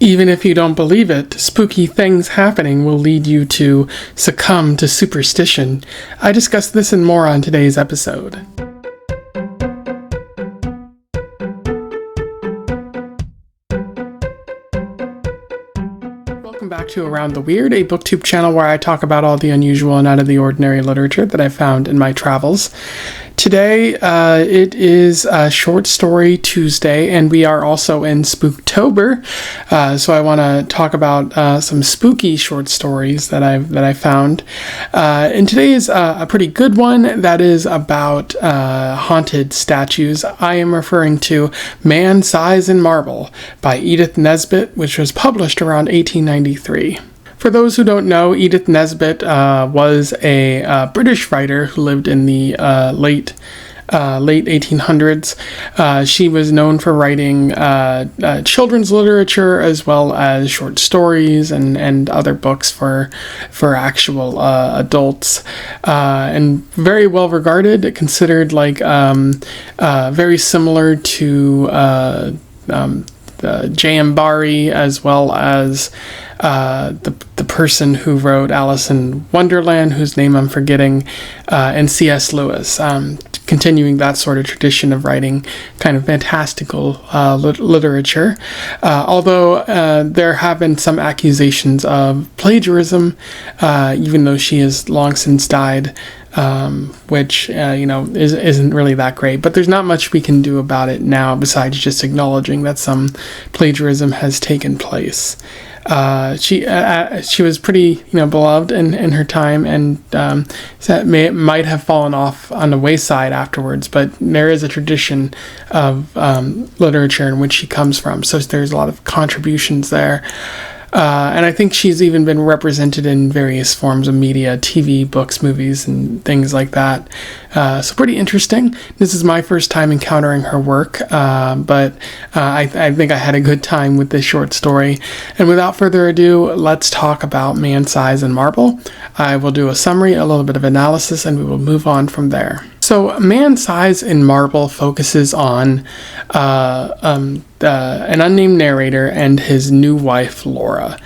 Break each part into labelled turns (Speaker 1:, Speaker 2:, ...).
Speaker 1: Even if you don't believe it, spooky things happening will lead you to succumb to superstition. I discuss this and more on today's episode. Welcome back to Around the Weird, a booktube channel where I talk about all the unusual and out of the ordinary literature that I found in my travels. Today, it is Short Story Tuesday, and we are also in Spooktober. So I want to talk about some spooky short stories that I found. And today is a pretty good one that is about haunted statues. I am referring to Man Size in Marble by Edith Nesbit, which was published around 1893. For those who don't know, Edith Nesbit was a British writer who lived in the late 1800s. She was known for writing children's literature as well as short stories and other books for actual adults, and very well regarded, considered like very similar to J.M. Barrie, as well as the person who wrote Alice in Wonderland, whose name I'm forgetting, and C.S. Lewis, continuing that sort of tradition of writing kind of fantastical literature. Although there have been some accusations of plagiarism, even though she has long since died, which isn't really that great. But there's not much we can do about it now besides just acknowledging that some plagiarism has taken place. She was pretty beloved in her time, and that might have fallen off on the wayside afterwards. But there is a tradition of literature in which she comes from, so there's a lot of contributions there. And I think she's even been represented in various forms of media, TV, books, movies, and things like that. So pretty interesting. This is my first time encountering her work, but I think I had a good time with this short story. And without further ado, let's talk about Man Size in Marble. I will do a summary, a little bit of analysis, and we will move on from there. So Man Size in Marble focuses on an unnamed narrator and his new wife, Laura.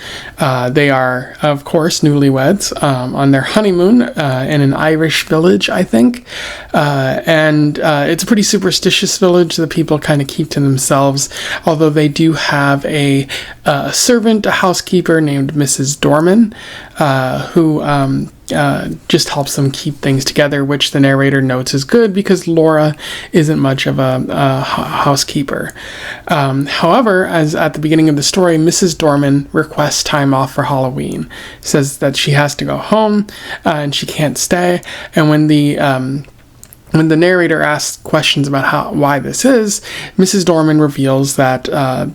Speaker 1: They are, of course, newlyweds on their honeymoon in an Irish village, I think. And it's a pretty superstitious village that people kind of keep to themselves, although they do have a servant, a housekeeper named Mrs. Dorman, who just helps them keep things together, which the narrator notes is good because Laura isn't much of a housekeeper. However, as at the beginning of the story, Mrs. Dorman requests time off for Halloween, says that she has to go home and she can't stay. And when the narrator asks questions about why this is, Mrs. Dorman reveals that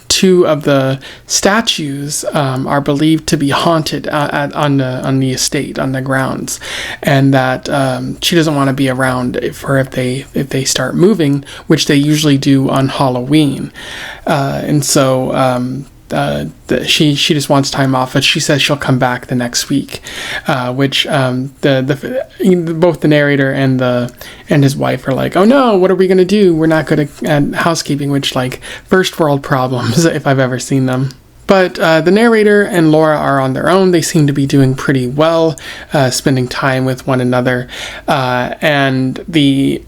Speaker 1: two of the statues are believed to be haunted on the estate, on the grounds, and that she doesn't want to be around if they start moving, which they usually do on Halloween, and so she just wants time off, but she says she'll come back the next week, which both the narrator and his wife are like, oh no, what are we gonna do? We're not good at housekeeping, which, like, first world problems if I've ever seen them. But the narrator and Laura are on their own. They seem to be doing pretty well, spending time with one another. And the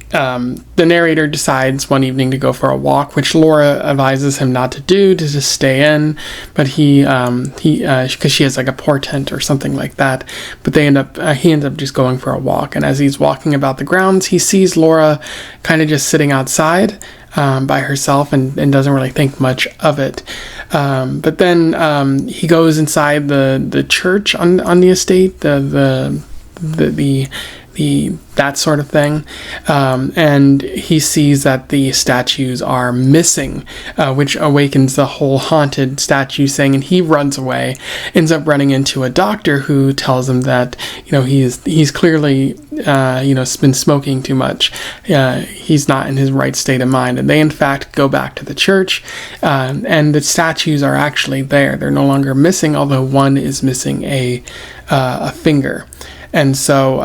Speaker 1: narrator decides one evening to go for a walk, which Laura advises him not to do, to just stay in. But he because she has like a portent or something like that. But he ends up just going for a walk. And as he's walking about the grounds, he sees Laura kind of just sitting outside by herself and doesn't really think much of it. But then he goes inside the church on the estate, the that sort of thing, and he sees that the statues are missing, which awakens the whole haunted statue thing, and he runs away, ends up running into a doctor who tells him that he's clearly been smoking too much, he's not in his right state of mind, and they in fact go back to the church, and the statues are actually there. They're no longer missing, although one is missing a finger. And so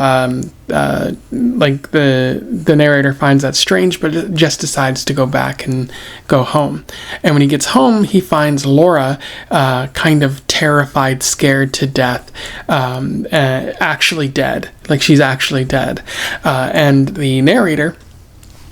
Speaker 1: like the narrator finds that strange, but just decides to go back and go home. And when he gets home, he finds Laura kind of terrified, scared to death, actually dead. Like she's actually dead. And the narrator,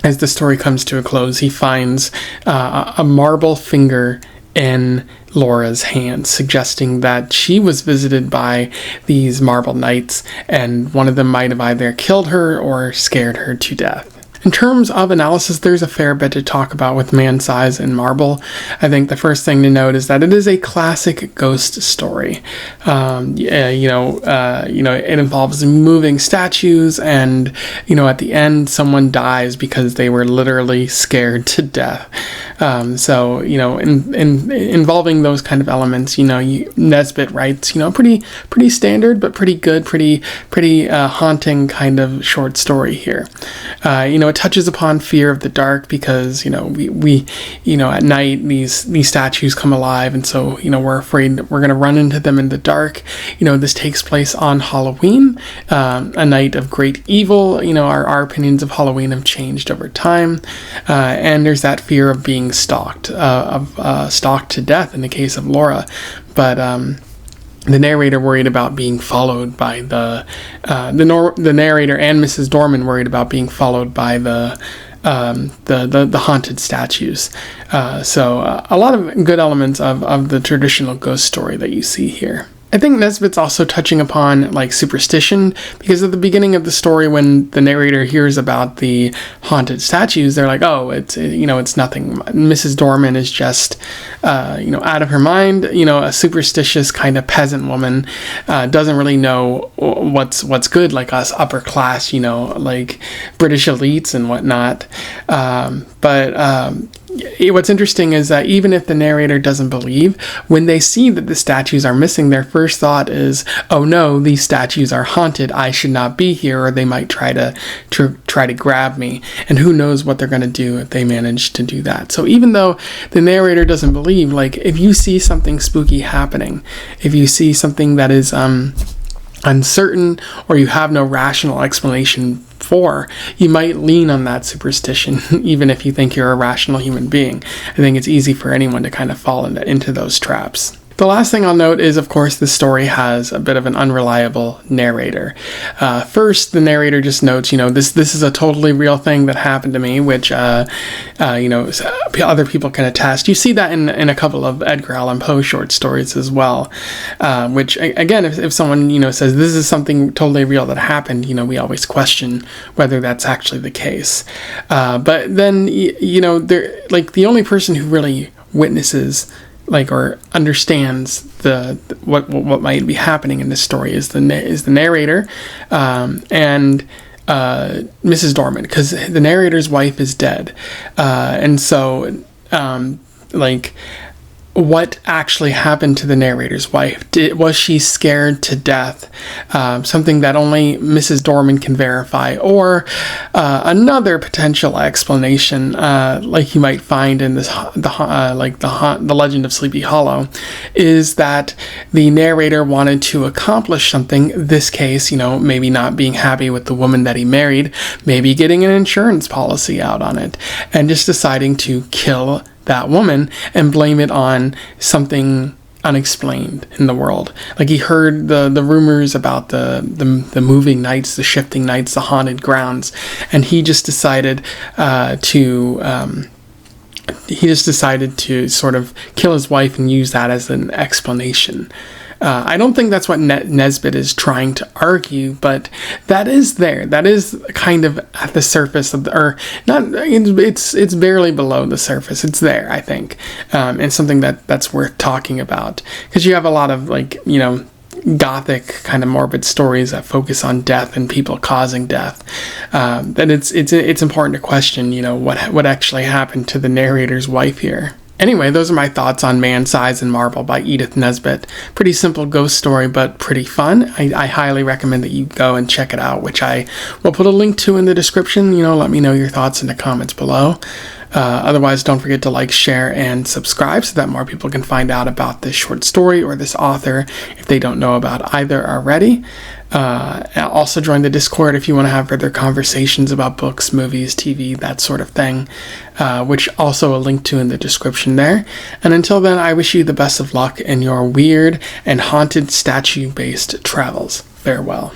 Speaker 1: as the story comes to a close, he finds a marble finger in Laura's hand, suggesting that she was visited by these marble knights, and one of them might have either killed her or scared her to death. In terms of analysis, there's a fair bit to talk about with Man-Size and Marble. I think the first thing to note is that it is a classic ghost story. It involves moving statues, and at the end, someone dies because they were literally scared to death. Involving those kind of elements, Nesbit writes, pretty standard, but pretty good, pretty haunting kind of short story here. It touches upon fear of the dark because, we at night, these statues come alive, and so, we're afraid that we're going to run into them in the dark. This takes place on Halloween, a night of great evil. Our opinions of Halloween have changed over time, and there's that fear of being stalked to death in the case of Laura. But the narrator worried about being followed by the narrator and Mrs. Dorman worried about being followed by the haunted statues. So a lot of good elements of the traditional ghost story that you see here. I think Nesbit's also touching upon superstition, because at the beginning of the story, when the narrator hears about the haunted statues, they're like, oh, it's nothing. Mrs. Dorman is just out of her mind. A superstitious kind of peasant woman, doesn't really know what's good, like us upper class, like British elites and whatnot. What's interesting is that even if the narrator doesn't believe, when they see that the statues are missing, their first thought is, oh no, these statues are haunted, I should not be here, or they might try to grab me, and who knows what they're going to do if they manage to do that. So even though the narrator doesn't believe, if you see something spooky happening, if you see something that is uncertain, or you have no rational explanation for, you might lean on that superstition, even if you think you're a rational human being. I think it's easy for anyone to kind of fall into those traps. The last thing I'll note is, of course, the story has a bit of an unreliable narrator. First, the narrator just notes, this is a totally real thing that happened to me, which, other people can attest. You see that in a couple of Edgar Allan Poe short stories as well, which, again, if someone, says this is something totally real that happened, we always question whether that's actually the case. But then, the only person who really witnesses or understands what might be happening in this story is the narrator and Mrs. Dorman, because the narrator's wife is dead, and so what actually happened to the narrator's wife? Was she scared to death? Something that only Mrs. Dorman can verify, or another potential explanation, like you might find in the Legend of Sleepy Hollow, is that the narrator wanted to accomplish something. This case, maybe not being happy with the woman that he married, maybe getting an insurance policy out on it, and just deciding to kill that woman and blame it on something unexplained in the world. He heard the rumors about the moving nights, the shifting nights, the haunted grounds, and he just decided to sort of kill his wife and use that as an explanation. I don't think that's what Nesbit is trying to argue, but that is there. That is kind of at the surface of it's barely below the surface. It's there, I think, and something that's worth talking about, because you have a lot of gothic kind of morbid stories that focus on death and people causing death. Then it's important to question, what actually happened to the narrator's wife here. Anyway, those are my thoughts on Man-Size and Marble by Edith Nesbit. Pretty simple ghost story, but pretty fun. I highly recommend that you go and check it out, which I will put a link to in the description. Let me know your thoughts in the comments below. Otherwise, don't forget to like, share, and subscribe so that more people can find out about this short story or this author if they don't know about either already. Also join the Discord if you want to have further conversations about books, movies, TV, that sort of thing, which also a link to in the description there. And until then, I wish you the best of luck in your weird and haunted statue-based travels. Farewell.